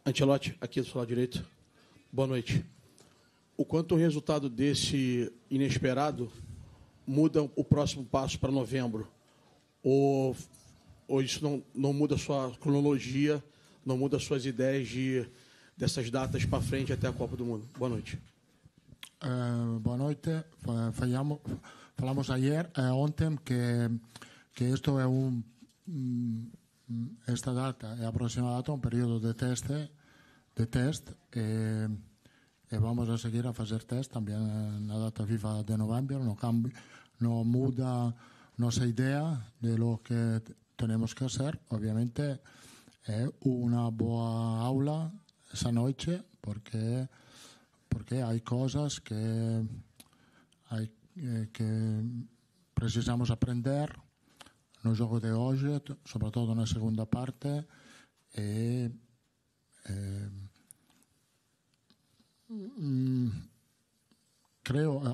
Ancelotti, aqui do seu lado direito. Boa noite. O quanto o resultado desse inesperado muda o próximo passo para novembro? Ou isso não muda a sua cronologia, não muda as suas ideias dessas datas para frente até a Copa do Mundo? Boa noite. Boa noite. Falamos ayer, ontem, que esto es esta data è aproximada a un periodo de test e vamos a seguir a fazer test también na data FIFA de novembro. No muda nuestra idea de lo que tenemos que hacer. Obviamente es una boa aula esa noche porque hay cosas que precisamos aprender no jogo de hoje, sobretudo na segunda parte,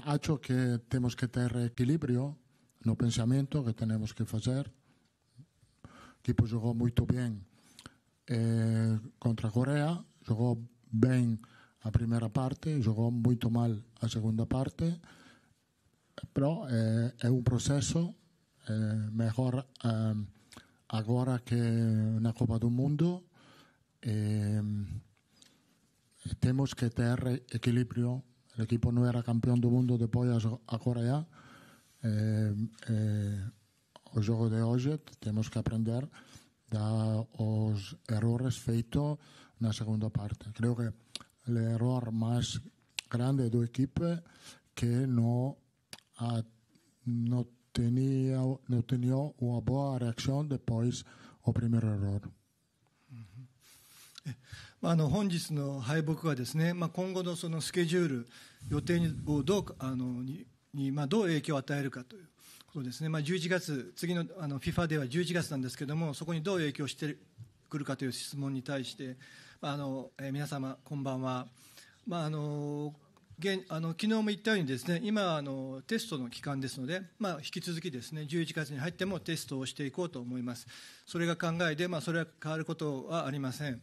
acho que temos que ter equilibrio no pensamento que tenemos que fazer. O equipo jogou muito bem contra a Coreia, jogou bem a primeira parte, jogou muito mal a segunda parte, però é um processo melhor agora que na Copa do Mundo. Temos que ter equilibrio. O equipo non era campeón do mundo depois a Coreia. O jogo de hoje temos que aprender dos errores feitos na segunda parte. Creo que o error máis grande do equipo que non tenía una buena reacción después del primer error. 本日の敗北はですね、今後のそのスケジュール、予定をどう影響を与えるかということですね。11月、次のFIFA では11月なんですけれども、そこにどう影響してくるかという質問に対して、皆様こんばんは。昨日も言ったようにですね、今テストの期間ですので、引き続きですね、11月に入ってもテストをしていこうと思います。それが考えで、それは変わることはありません。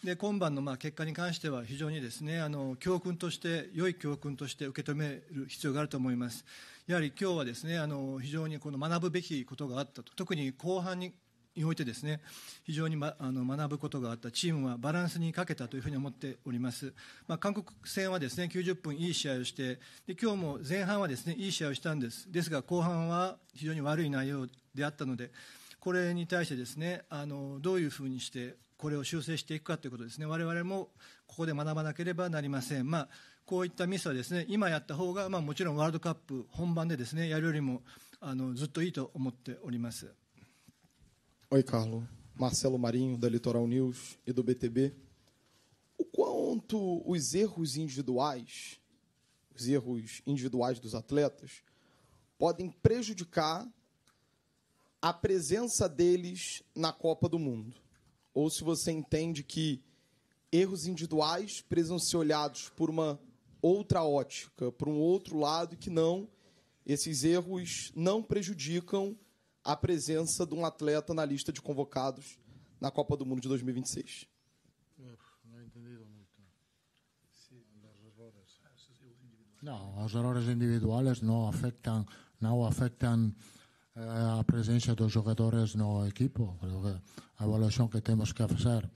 で、今晩の結果に関しては非常にですね、教訓として、良い教訓として受け止める必要があると思います。やはり今日はですね、非常に学ぶべきことがあったと。特に後半においてですね、非常に学ぶことがあった。チームはバランスに欠けたというふうに思っております。韓国戦はですね、90分いい試合をして、で今日も前半はですね、いい試合をしたんです。ですが後半は非常に悪い内容であったので、これに対してですね、どういうふうにしてこれを修正していくかということですね。我々もここで学ばなければなりません。こういったミスはですね、今やった方がもちろんワールドカップ本番でですね、やるよりもずっといいと思っております。Oi, Carlos. Marcelo Marinho, da Litoral News e do BTB. O quanto os erros individuais dos atletas, podem prejudicar a presença deles na Copa do Mundo? Ou se você entende que erros individuais precisam ser olhados por uma outra ótica, por um outro lado, e que esses erros não prejudicam a presença de atleta na lista de convocados na Copa do Mundo de 2026. No he entendido mucho. No, los errores individuales no afectan a presencia de los jugadores no equipo. Creo que la evaluación que tenemos que hacer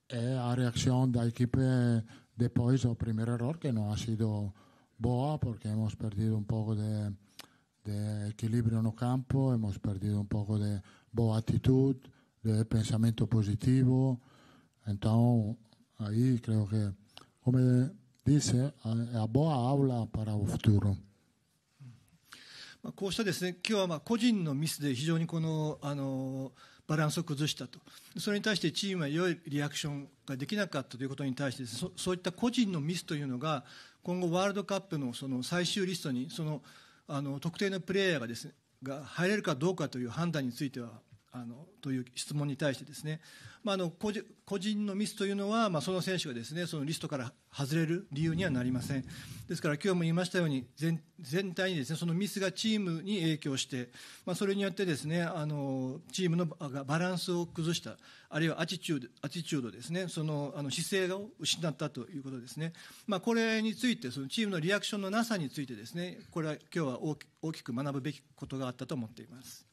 es la reacción del equipo después del primer error, que no ha sido boa, porque hemos perdido un poco de equilibrio en el campo, hemos perdido un poco de boa actitud, de pensamiento positivo. Entonces, ahí creo que, como dice, es una boa aula para el futuro. こうしたですね、今日は個人のミスで非常にバランスを崩したと。それに対してチームは良いリアクションができなかったということに対して、そういった個人のミスというのが今後ワールドカップのその最終リストに特定のプレーヤーがですね、入れるかどうかという判断についてはという質問に対してですね、個人のミスというのは、その選手がですねそのリストから外れる理由にはなりません。ですから今日も言いましたように全体にですねそのミスがチームに影響して、それによってですねチームのバランスを崩した、あるいはアティチュードですね、その姿勢を失ったということですね。これについてそのチームのリアクションのなさについてですね、これは今日は大きく学ぶべきことがあったと思っています。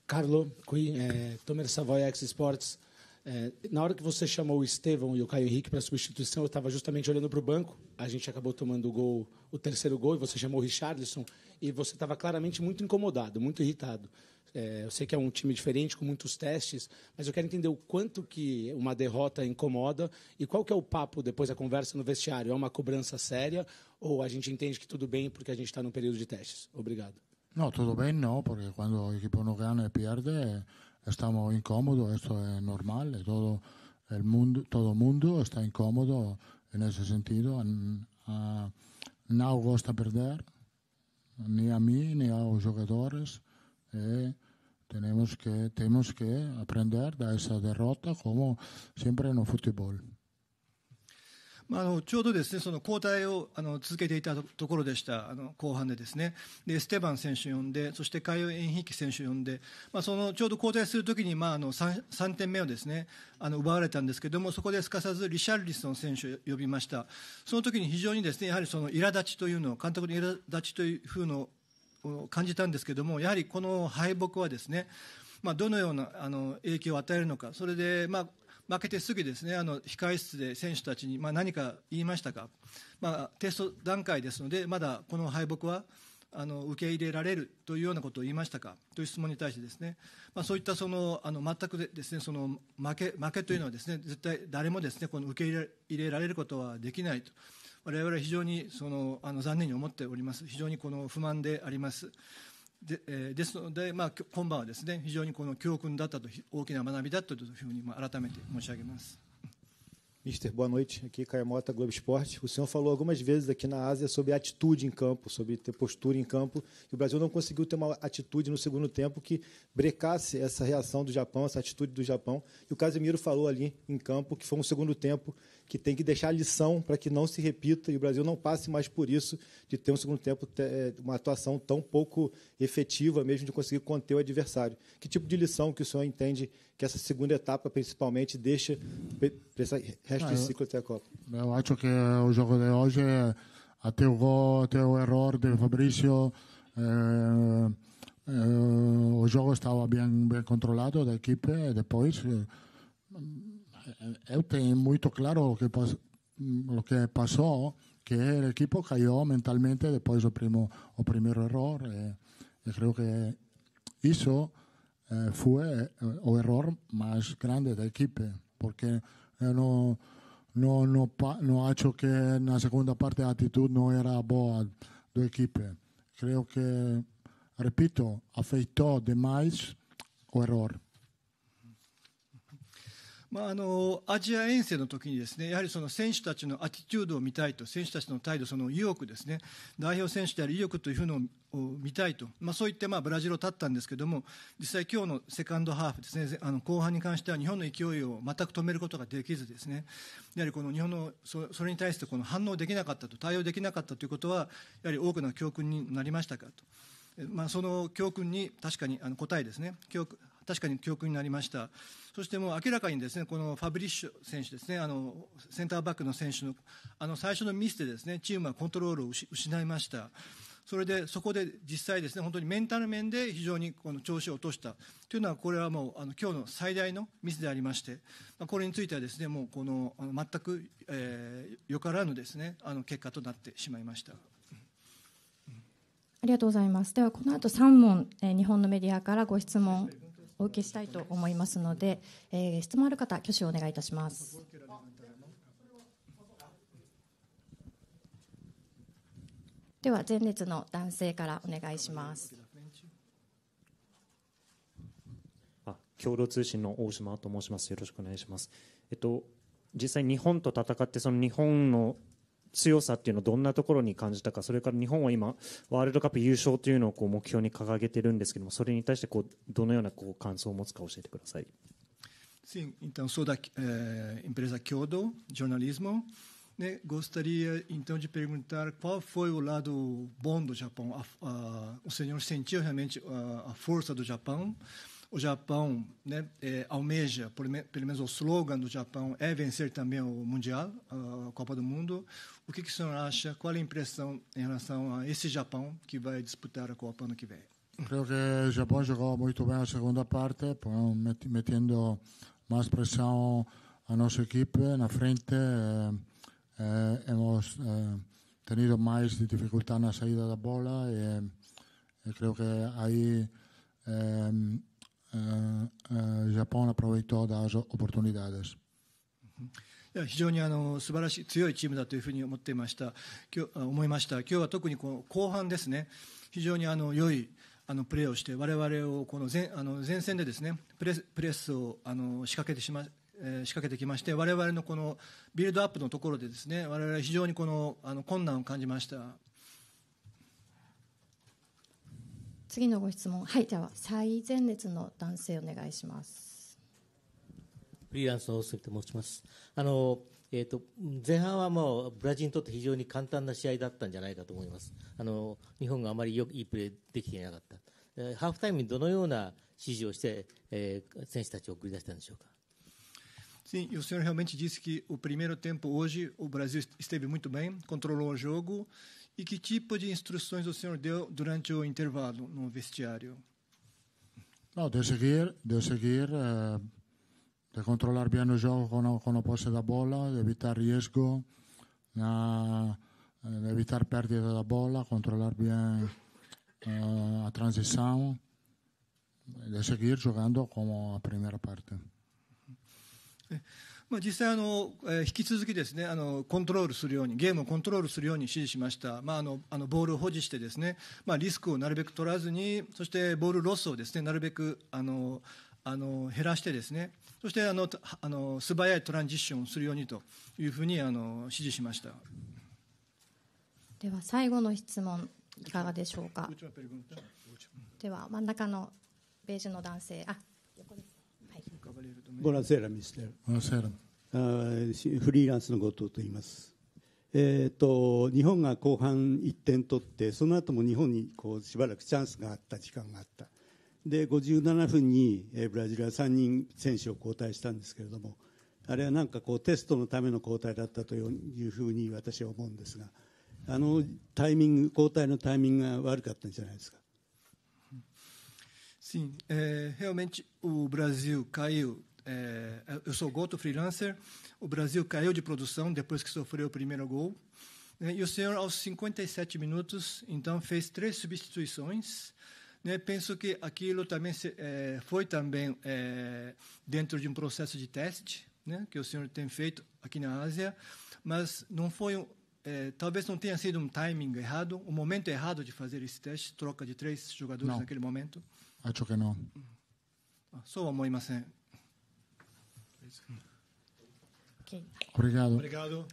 Carlo, qui, Tomer Savoy, X-Sports. Na hora que você chamou o Estevão e o Caio Henrique para a substituição, eu estava justamente olhando para o banco. A gente acabou tomando o terceiro gol, e você chamou o Richarlison, e você estava claramente muito incomodado, muito irritado. Eu sei que é um time diferente, com muitos testes, mas eu quero entender o quanto que uma derrota incomoda e qual que é o papo depois da conversa no vestiário. É uma cobrança séria ou a gente entende que tudo bem porque a gente está num período de testes? Obrigado. No, todo bien no, porque cuando el equipo no gana y pierde, estamos incómodos, esto es normal, todo el mundo está incómodo en ese sentido. No gusta perder, ni a mí ni a los jugadores. Tenemos que aprender de esa derrota, como siempre en el fútbol. ちょうどですねその交代を続けていたところでした、後半でですね、でステバン選手を呼んで、そしてカイオ・エンヒキ選手を呼んで、そのちょうど交代するときに、3点目をですね奪われたんですけれども、そこですかさずリシャルリソン選手を呼びました。その時に非常にですねやはりその苛立ちというのを、監督の苛立ちというふうのを感じたんですけれども、やはりこの敗北はですね、どのような影響を与えるのか、それで負けてすぐですね控室で選手たちに何か言いましたか、テスト段階ですのでまだこの敗北は受け入れられるというようなことを言いましたかという質問に対してですね、そういったその全くですねその負けというのはですね絶対誰もですねこの受け入れられることはできないと、我々は非常に残念に思っております。非常にこの不満であります。ですので、今晩はですね非常にこの教訓だったと、大きな学びだったというふうに改めて申し上げます。Mister, boa noite. Aqui Caio Mota, Globo Esporte. O senhor falou algumas vezes aqui na Ásia sobre atitude em campo, sobre ter postura em campo, e o Brasil não conseguiu ter uma atitude no segundo tempo que brecasse essa reação do Japão, essa atitude do Japão. E o Casemiro falou ali em campo que foi um segundo tempo que tem que deixar lição para que não se repita e o Brasil não passe mais por isso, de ter um segundo tempo, uma atuação tão pouco efetiva mesmo, de conseguir conter o adversário. Que tipo de lição que o senhor entende que essa segunda etapa, principalmente, deixa para esse resto do ciclo até a Copa? Eu acho que o jogo de hoje, até o erro de Fabrício, o jogo estava bem controlado da equipe e depois eu tenho muito claro o que passou, que o equipo caiu mentalmente depois do primeiro erro, e creio que isso foi o erro mais grande da equipe, porque eu não acho que na segunda parte a atitude não era boa da equipe. Creio que, repito, afetou demais o erro. アジア遠征の時にですねやはりその選手たちのアティチュードを見たいと、選手たちの態度、その意欲ですね、代表選手である意欲というのを見たいと、そう言ってブラジルを立ったんですけども、実際今日のセカンドハーフですね、後半に関しては日本の勢いを全く止めることができずですね、やはりこの日本のそれに対してこの反応できなかったと、対応できなかったということはやはり多くの教訓になりましたかと、その教訓に確かに答えですね、確かに教訓になりました。そしてもう明らかにですねこのファブリッシュ選手ですね、センターバックの選手の最初のミスでですねチームはコントロールを失いました。そこで実際ですね本当にメンタル面で非常にこの調子を落としたというのは、これはもう今日の最大のミスでありまして、これについてはですねもうこの全くよからぬですね結果となってしまいました。ありがとうございます。ではこの後3問、日本のメディアからご質問お受けしたいと思いますので、質問ある方挙手をお願いいたします。では前列の男性からお願いします。共同通信の大島と申します。よろしくお願いします。実際日本と戦ってその日本の強さっていうのをどんなところに感じたか、それから日本は今ワールドカップ優勝というのをこう目標に掲げてるんですけども、それに対してこうどのようなこう感想を持つか教えてください。Sim, então sou da empresa Kyodo, jornalismo. Né? Gostaria então de perguntar qual foi o lado bom do Japão. O senhor sentiu realmente a força do Japão? O Japão, né, almeja, pelo menos o slogan do Japão é vencer também o Mundial, a Copa do Mundo. O que o senhor acha? Qual é a impressão em relação a esse Japão que vai disputar a Copa ano que vem? Creo que el Japón jugó muy bien la segunda parte, metiendo más presión a nuestro equipo en la frente. Hemos tenido más dificultad en la salida de la bola y creo que ahí Japón aprovechó las oportunidades. 非常に素晴らしい強いチームだというふうに思いました。今日は特にこの後半ですね、非常に良いプレーをして我々をこの前線でですねプレスを仕掛けてきまして、我々のこのビルドアップのところでですね、我々は非常にこの困難を感じました。次のご質問、はい、じゃあ最前列の男性お願いします。フリーランスの大杉と申します。前半はもうブラジルにとって非常に簡単な試合だったんじゃないかと思います。日本があまりいいプレーできていなかった。ハーフタイムにどのような指示をして、選手たちを送り出したんでしょうか。Sim, o senhor realmente disse que o primeiro tempo hoje o Brasil esteve muito bem, controlou o jogo. E que tipo de instruções o senhor deu durante o intervalo no vestiário? No, de seguir, de controlar bien el juego con la pose de la bola, de evitar riesgo, de evitar pérdida de la bola, controlar bien la transición, de seguir jugando como la primera parte. 実際引き続きですねコントロールするようにゲームをコントロールするように指示しました。ボールを保持してですね、リスクをなるべく取らずに、そしてボールロスをですねなるべく減らしてですね、そして素早いトランジッションをするようにというふうに指示しました。では最後の質問いかがでしょうか。では真ん中のベージュの男性、横です。Buonasera, mister. Buonasera. フリーランスの後藤と言います。日本が後半1点取って、その後も日本にしばらくチャンスがあった時間があった。で、57分にブラジルは3人選手を交代したんですけれども、あれはなんかテストのための交代だったというふうに私は思うんですが、交代のタイミングが悪かったんじゃないですか。Sim, realmente o Brasil caiu. Eu sou Goto, freelancer. O Brasil caiu de produção depois que sofreu o primeiro gol. E o senhor, aos 57 minutos, então fez 3 substituições. Penso que aquilo também foi também dentro de processo de teste, que o senhor tem feito aqui na Ásia, mas não foi talvez não tenha sido timing errado, momento errado de fazer esse teste, troca de 3 jogadores naquele momento. Acho que no. そうは思いません。Obrigado. Obrigado.